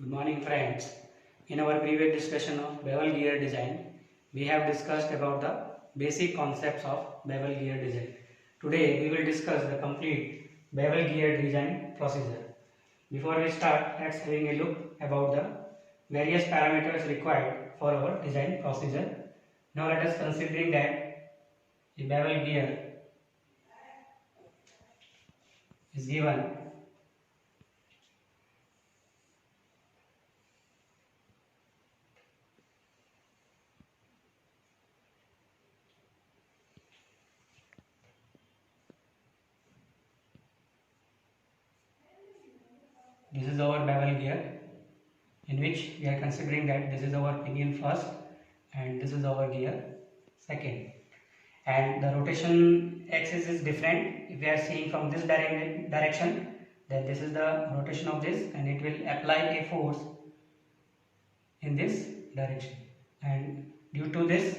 Good morning friends. In our previous discussion of bevel gear design, we have discussed about the basic concepts of bevel gear design. Today we will discuss the complete bevel gear design procedure. Before we start, let's having a look about the various parameters required for our design procedure. Now let us considering that the bevel gear is given. This is our bevel gear, in which we are considering that this is our pinion first and this is our gear second, and the rotation axis is different. If we are seeing from this direction, then this is the rotation of this and it will apply a force in this direction, and due to this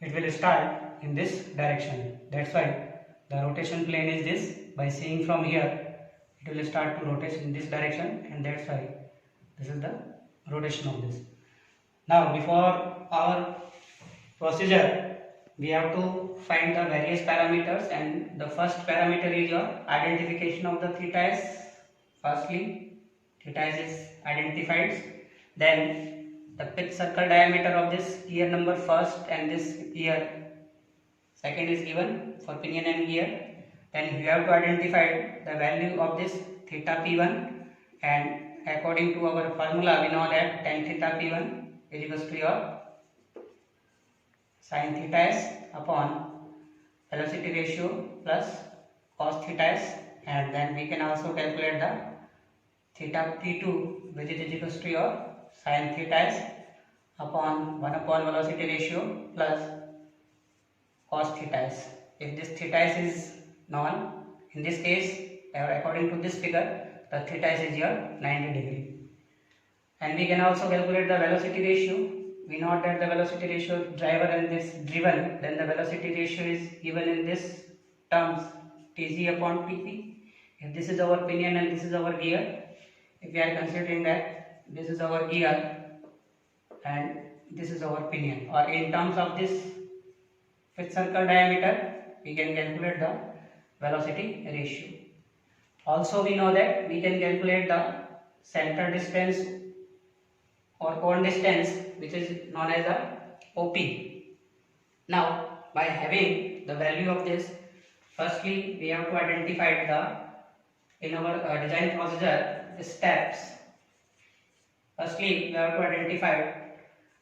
it will start in this direction. That's why the rotation plane is this. By seeing from here, it will start to rotate in this direction, and that's why this is the rotation of this. Now before our procedure, we have to find the various parameters, and the first parameter is your identification of the theta s. Firstly, theta s is identified. Then the pitch circle diameter of this gear number first and this gear second is given for pinion and gear. Then you have to identify the value of this theta p1, and according to our formula we know that tan theta p1 is equals to your sin theta s upon velocity ratio plus cos theta s, and then we can also calculate the theta p2, which is equals to your sin theta s upon 1 upon velocity ratio plus cos theta s. If this theta s is known, in this case according to this figure, the theta s is your 90 degree. And we can also calculate the velocity ratio. We know that the velocity ratio of driver and this driven, then the velocity ratio is given in this terms Tg upon Tp. If this is our pinion and this is our gear, if we are considering that this is our gear and this is our pinion, or in terms of this pitch circle diameter, we can calculate the velocity ratio. Also we know that we can calculate the center distance or cone distance, which is known as a OP. Now by having the value of this, firstly we have to identify in our design procedure the steps. Firstly we have to identify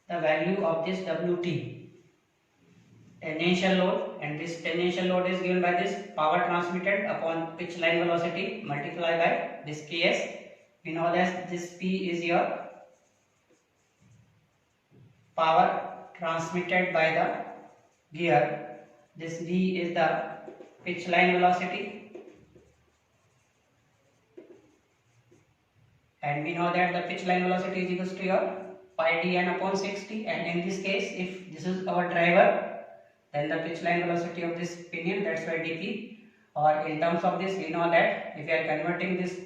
the value of this WT, tangential load, and this tangential load is given by this power transmitted upon pitch line velocity multiplied by this Ks. We know that this P is your power transmitted by the gear, this V is the pitch line velocity, and we know that the pitch line velocity is equal to your pi dn upon 60, and in this case if this is our driver, then the pitch line velocity of this pinion, that's why dp. Or in terms of this, we know that if we are converting this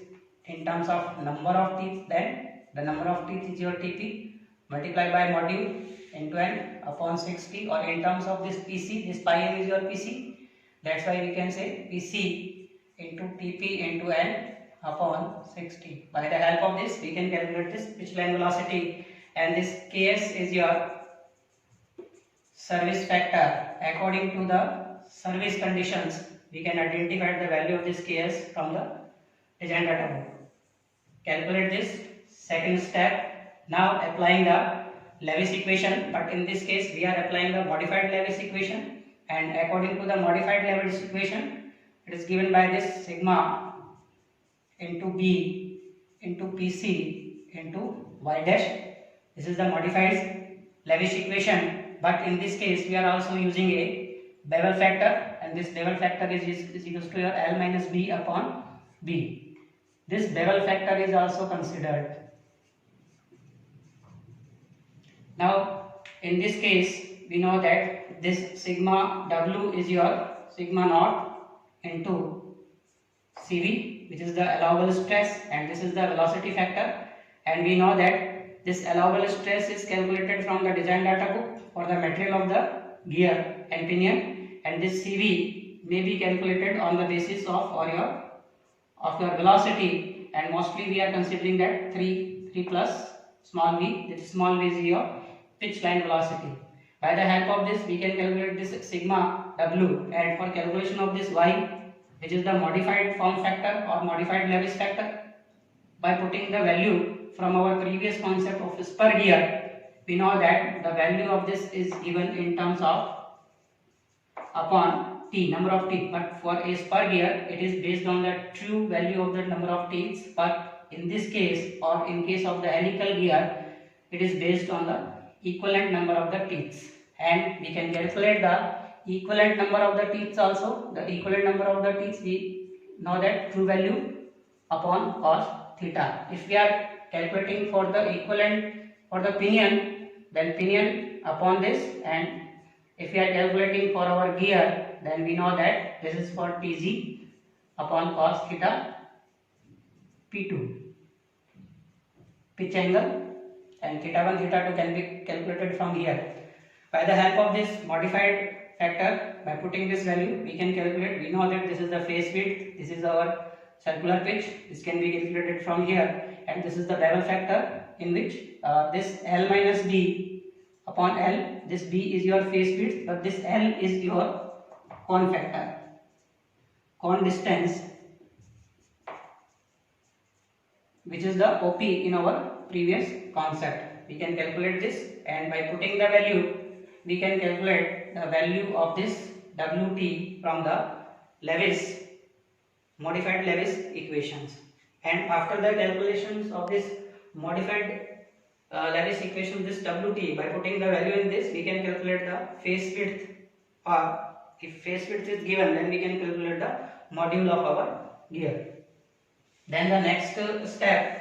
in terms of number of teeth, then the number of teeth is your tp multiplied by module into n upon 60, or in terms of this pc, this pi m is your pc, that's why we can say pc into tp into n upon 60. By the help of this we can calculate this pitch line velocity, and this ks is your service factor. According to the service conditions, we can identify the value of this ks from the design data book. Calculate this. Second step, now applying the Lewis equation, but in this case we are applying the modified Lewis equation, and according to the modified Lewis equation, it is given by this sigma into b into pc into y dash. This is the modified Lewis equation, but in this case we are also using a bevel factor, and this bevel factor is equal to your L minus b upon b. This bevel factor is also considered. Now in this case we know that this sigma w is your sigma naught into Cv, which is the allowable stress, and this is the velocity factor, and we know that this allowable stress is calculated from the design data book for the material of the gear and pinion, and this CV may be calculated on the basis of your velocity, and mostly we are considering that 3 plus small v. This small v is your pitch line velocity. By the help of this we can calculate this sigma w, and for calculation of this y, which is the modified form factor or modified Lewis factor, by putting the value from our previous concept of spur gear, we know that the value of this is given in terms of upon t, number of teeth, but for a spur gear it is based on the true value of the number of teeth, but in this case or in case of the helical gear it is based on the equivalent number of the teeth, and we can calculate the equivalent number of the teeth also. The equivalent number of the teeth, we know that true value upon cos theta. If we are calculating for the equivalent for the pinion, then pinion upon this, and if we are calculating for our gear, then we know that this is for Tg upon cos theta P2, pitch angle, and theta 1 theta 2 can be calculated from here. By the help of this modified factor, by putting this value we can calculate. We know that this is the face width, this is our circular pitch, this can be calculated from here, and this is the bevel factor, in which this L minus B upon L, this B is your face width, but this L is your cone factor, cone distance, which is the OP in our previous concept. We can calculate this, and by putting the value we can calculate the value of this Wt from the Lewis, modified Lewis equations. And after the calculations of this modified Lewis equation, this Wt, by putting the value in this we can calculate the face width, or if face width is given then we can calculate the module of our gear. Then the next step,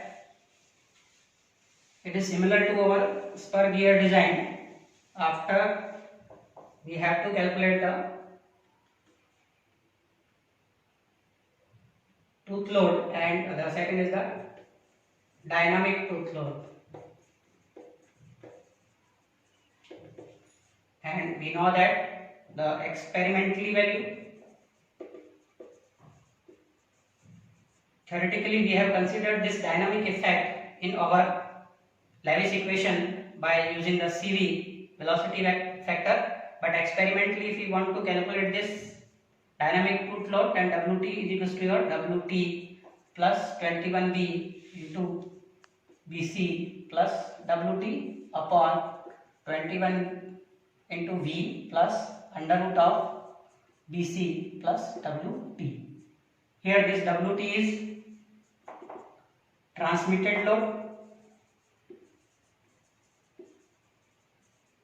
it is similar to our spur gear design. After we have to calculate the tooth load, and the second is the dynamic tooth load, and we know that the experimentally value, theoretically we have considered this dynamic effect in our Lewis equation by using the CV, velocity factor, but experimentally if we want to calculate this dynamic tooth load, then Wt is equals to your Wt plus 21b into Bc plus Wt upon 21 into V plus under root of Bc plus Wt. Here this Wt is transmitted load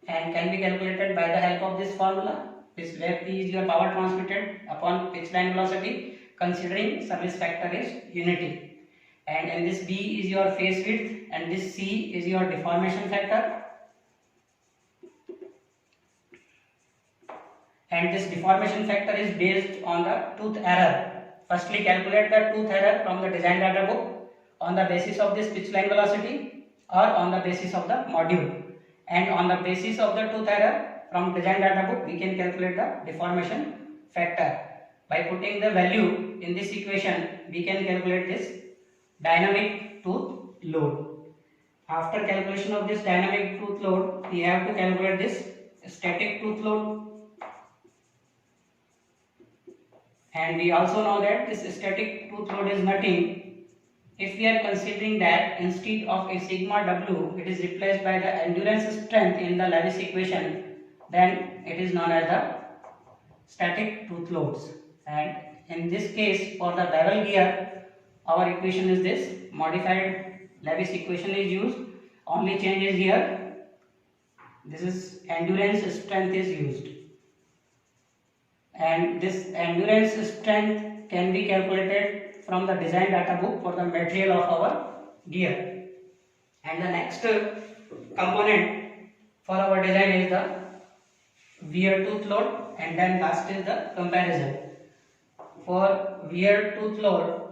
and can be calculated by the help of this formula. This where P is your power transmitted upon pitch line velocity, considering service factor is unity, and in this B is your face width, and this C is your deformation factor, and this deformation factor is based on the tooth error. Firstly calculate the tooth error from the design data book on the basis of this pitch line velocity or on the basis of the module, and on the basis of the tooth error from design data book we can calculate the deformation factor. By putting the value in this equation we can calculate this dynamic tooth load. After calculation of this dynamic tooth load we have to calculate this static tooth load, and we also know that this static tooth load is nothing. If we are considering that instead of a sigma w it is replaced by the endurance strength in the Lewis equation, then it is known as the static tooth loads. And in this case for the bevel gear our equation is this modified Lewis equation is used. Only change is here, this is endurance strength is used, and this endurance strength can be calculated from the design data book for the material of our gear. And the next component for our design is the wear tooth load, and then last is the comparison. For wear tooth load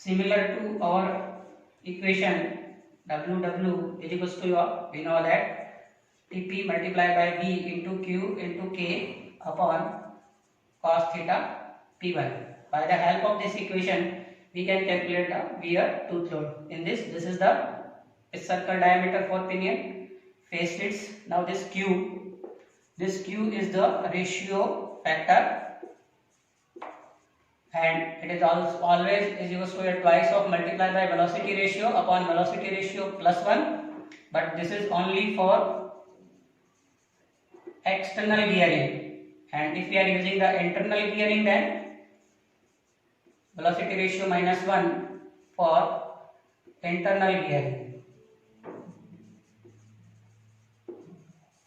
similar to our equation WW is equals to your, we know that TP multiplied by V into Q into K upon cos theta P1. By the help of this equation, we can calculate the wear tooth load. In this is the circle diameter for pinion, face slits. Now this Q is the ratio factor, and it is also always is equals to twice of multiplied by velocity ratio upon velocity ratio plus 1, but this is only for external gearing, and if we are using the internal gearing, then velocity ratio minus 1 for internal gearing.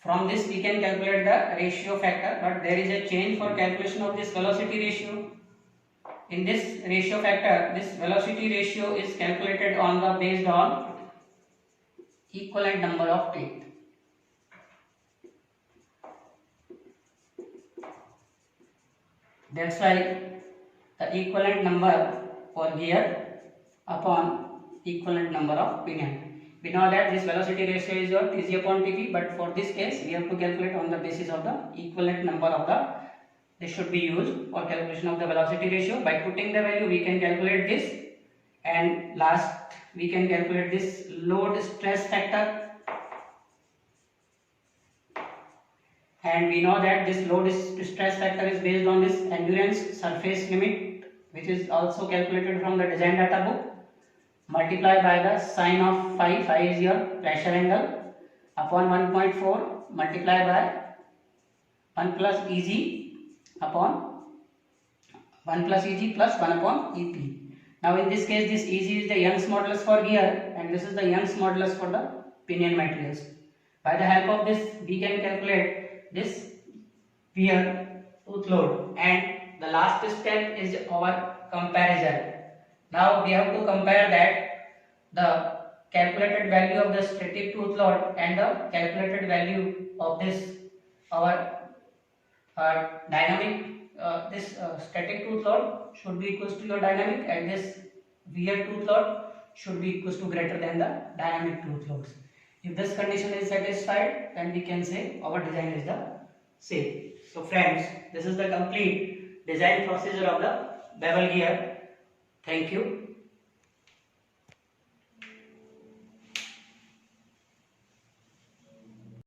From this we can calculate the ratio factor, but there is a change for calculation of this velocity ratio. In this ratio factor, this velocity ratio is calculated based on equivalent number of teeth. That's why the equivalent number for gear upon equivalent number of pinion. We know that this velocity ratio is your Tg upon Tp, but for this case we have to calculate on the basis of the equivalent number of the. This should be used for calculation of the velocity ratio. By putting the value, we can calculate this, and last we can calculate this load stress factor. And we know that this load stress factor is based on this endurance surface limit, which is also calculated from the design data book, multiplied by the sine of phi is your pressure angle, upon 1.4 multiplied by 1 plus Eg upon 1 plus Eg plus 1 upon Ep. Now in this case, this Eg is the Young's modulus for gear, and this is the Young's modulus for the pinion materials. By the help of this, we can calculate this wear tooth load, and the last step is our comparison. Now we have to compare that the calculated value of the static tooth load and the calculated value of this our dynamic. This static tooth load should be equals to your dynamic, and this wear tooth load should be equals to greater than the dynamic tooth loads. If this condition is satisfied, then we can say our design is the same. So friends, this is the complete design procedure of the bevel gear. Thank you.